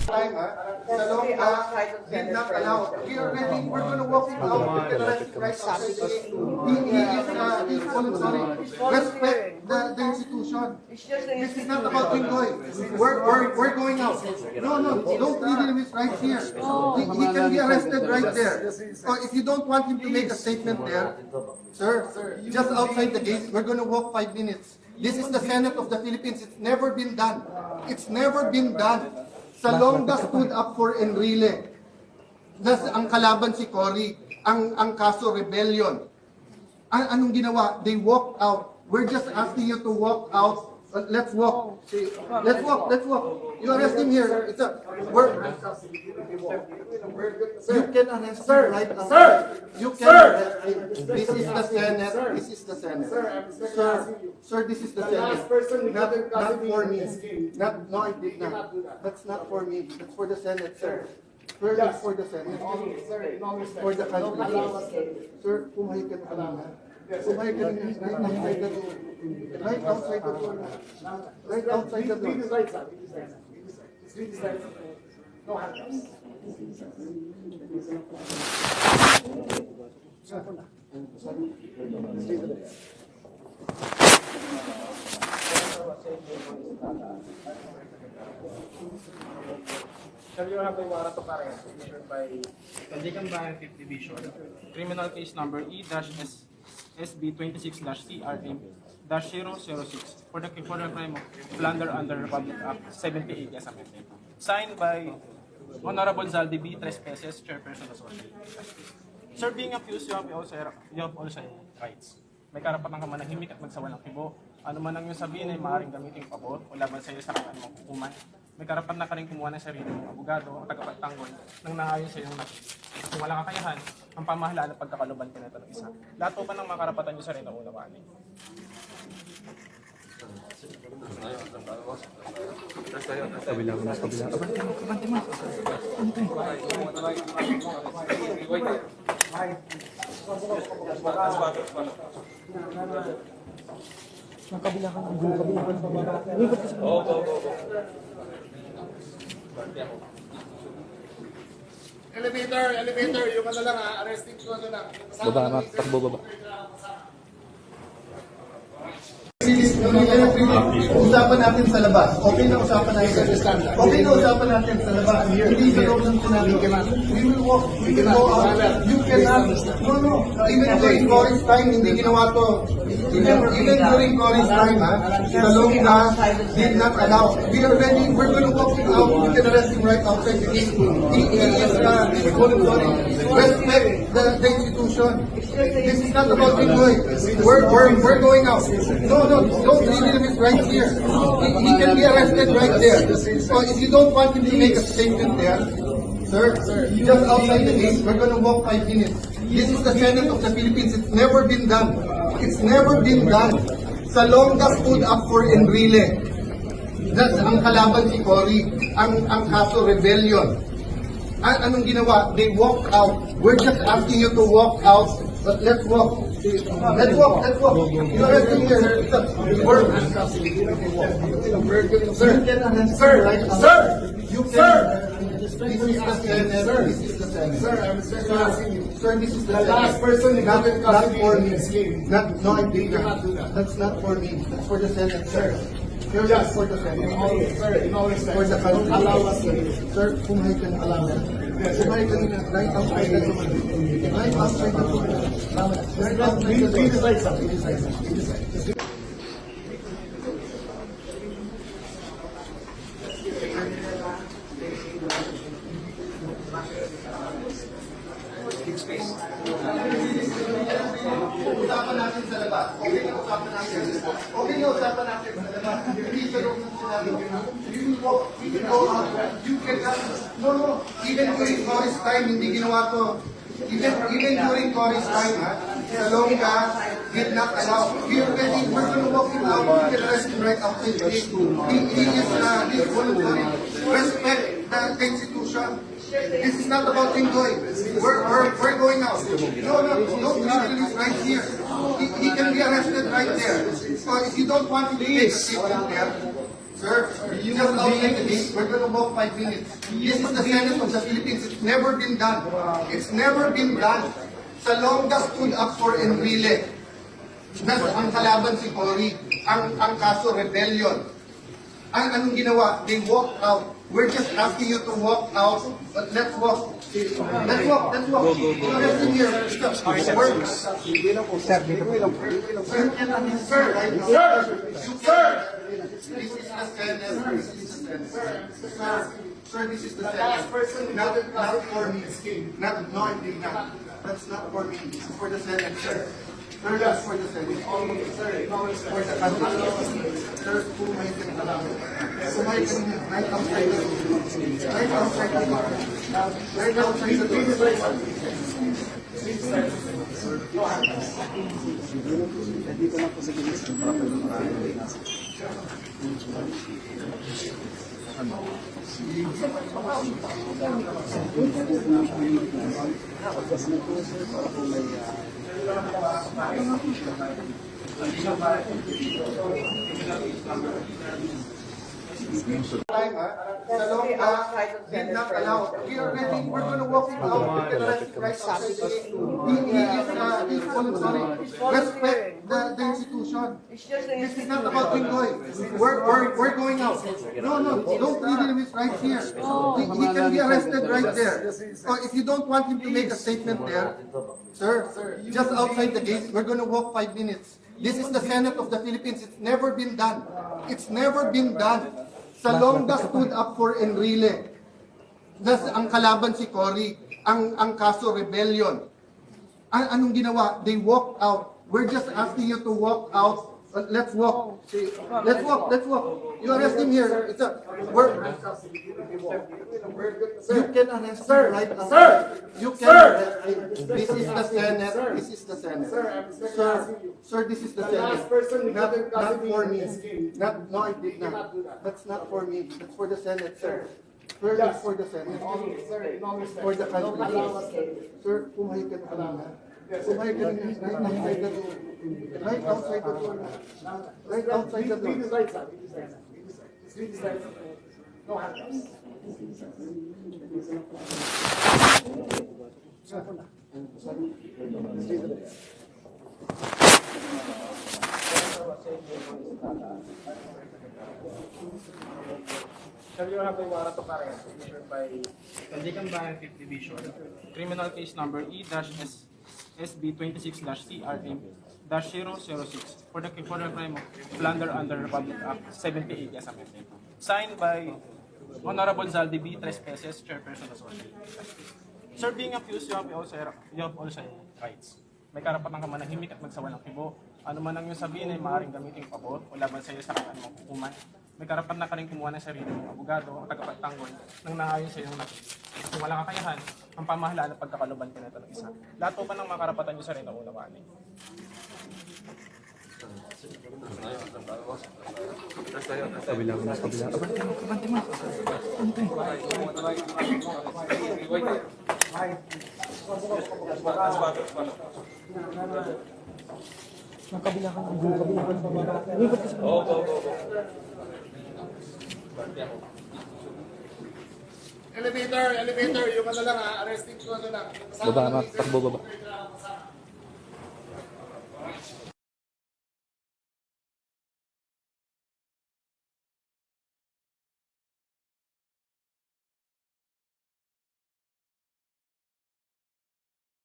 Time, sa loob did not allow. We are ready. We're going to walk him out. We can arrest him right outside the gate. He's voluntary. Respect the institution. This is not about Pingoy. We're going out. No, don't leave him his right here. He can be arrested right there. So if you don't want him to make a statement there, sir, just outside the gate, we're going to walk 5 minutes. This is the Senate of the Philippines. It's never been done. It's never been done. Salonga stood up for Enrile. Ang kalaban si Cory, ang kaso rebellion. Anong ginawa? They walked out. We're just asking you to walk out. Let's walk. Let's walk. You arrest him here. You can arrest him right now. Sir! You can arrest him. This is the Senate. This is the Senate. Sir, this is the Senate. Not for me. No, I did not. That's not for me. That's for the Senate, sir. Sir, that's for the Senate. For the country. Sir, pumayag ka na kanina. Pumayag ka na right outside the door. Right outside the door. No handcuffs. Sir, you have a warrant of arrest issued by Tandigan 5th Division, criminal case number E-SB 26-CRM-006 for the crime of plunder under Republic Act 78 as amended. Signed by Honorable Zaldi B. Trespeces, Chairperson Associate. Sir, being accused, you have also rights. May karapatan ka manahimik at magsawalang kibo. Ano man ang iyong sabihin ay maaaring gamitin pabor o laban sa iyo sa kanyang mga hukuman. May karapatan na ka rin kumuha ng sarili ng abogado o tagapagtanggol nang naayon sa iyong nakita. Kung walang kakayahan, ang pamahalaan at pagkakaluban ka nito ng isa. Lahat po ba ng mga karapatan niyo sa rin na unawaan? Elevator, yung ano lang ha, arresting ko ano lang. Baba, takbo baba. Usapan natin sa labas. Okay na usapan natin sa labas. Okay na usapan natin sa labas. Hindi sa loob ng Senado. We will walk. We will go out. You cannot. No. Even during Cory's time, hindi ginawa to. Even during Cory's time, Salonga did not allow. We are ready. We're going to walk him out. You can arrest him right outside the gate. He is voluntary. Respect the institution. This is not about Pingoy. We're going out. No, don't leave him right here. He can be arrested right there. So if you don't want him to make a statement there, sir, just outside the gate, we're going to walk 5 minutes. This is the Senate of the Philippines. It's never been done. It's never been done. Salonga stood up for Enrile. That's ang kalaban si Cory, ang kaso rebellion. Anong ginawa? They walked out. We're just asking you to walk out. But let's walk. Let's walk. You arrest him here. Sir. This is the Senate. Sir, this is the last person not for me. No, I did not. That's not for me. That's for the Senate, sir. Just for the Senate. For the country. Allow us. Sir, pumayag ka na. Pumayag ka na. Right outside the door. Right outside the door. Right outside the door. Please decide something. Usapan natin sa labas. Okay na usapan natin sa labas. Hindi sa loob ng Senado. We will go out. You cannot. No. Even during Cory's time, hindi ginawa to. Even during Cory's time, Salonga did not allow. We are ready. We're going to walk him out. You can arrest him right outside the gate. He is voluntary. Respect the institution. This is not about Pingoy. We're going out. No, don't leave him right here. He can be arrested right there. So if you don't want him to make a statement there, Sir, you just outside the gate. We're gonna walk 5 minutes. This is the Senate of the Philippines. It's never been done. It's never been done. Salonga stood up for Enrile. Ang kalaban si Cory. Ang kaso rebellion. Anong ginawa? They walked out. We're just asking you to walk out. But let's walk. Let's walk. Let's walk. Listen here. Works. Sir, this is the Senate. Sir, this is the Senate. Not for me. Not, that's not for me. It's for the Senate, sir. Sir, that's for the Senate. For the country. Sir, kumain ka na lang. Kumain ka na. Right outside the door. Right outside the door. Right outside the door. Time, Salonga did not allow. We are ready. We're going to walk him out. Right outside the gate. He is sorry. Respect the institution. This is not about Pingoy. We're going out. No, don't leave him. He's right here. He can be arrested right there. So if you don't want him to make a statement there, sir, just outside the gate, we're going to walk 5 minutes. This is the Senate of the Philippines. It's never been done. It's never been done. Salonga stood up for Enrile. Ang kalaban si Cory. Ang kaso rebellion. Anong ginawa? They walked out. We're just asking you to walk out. Let's walk. Let's walk. Let's walk. You arrest him here. You can arrest him right now. Sir! You can arrest him. This is the Senate. This is the Senate. Sir, this is the Senate. Not for me. No, I did not. That's not for me. That's for the Senate, sir. Sir, that's for the Senate. For the country. Sir, kumain ka na lang. Kumain ka na right outside the door. Right outside the door. Right outside the door. No handcuffs. Sir, you have a warrant of arrest issued by Tandigan Bayan 5th Division, criminal case number E-SB 26-CRM-006 for the crime of plunder under Republic Act 78 as amended. Signed by Honorable Zaldi B. Trespeses, Chairperson Associate. Sir, being accused, you have also rights. May karapatan ka manahimik at magsawa ng kibo. Ano man ang iyong sabihin ay maaaring gamitin pabor o laban sa iyo sa kanilang hukuman. May karapatan na ka rin kumuha ng sarili ng abogado o tagapagtanggol nang nangayon sa iyong nakita. Kung walang kakayahan, ang pamahalaan at pagkakaluban ka nito ng isa. Lahat po ba ng mga karapatan niyo sa rin na unawaan? Elevator, yung ano lang ha, arresting ko ano lang. Baba na, takbo baba.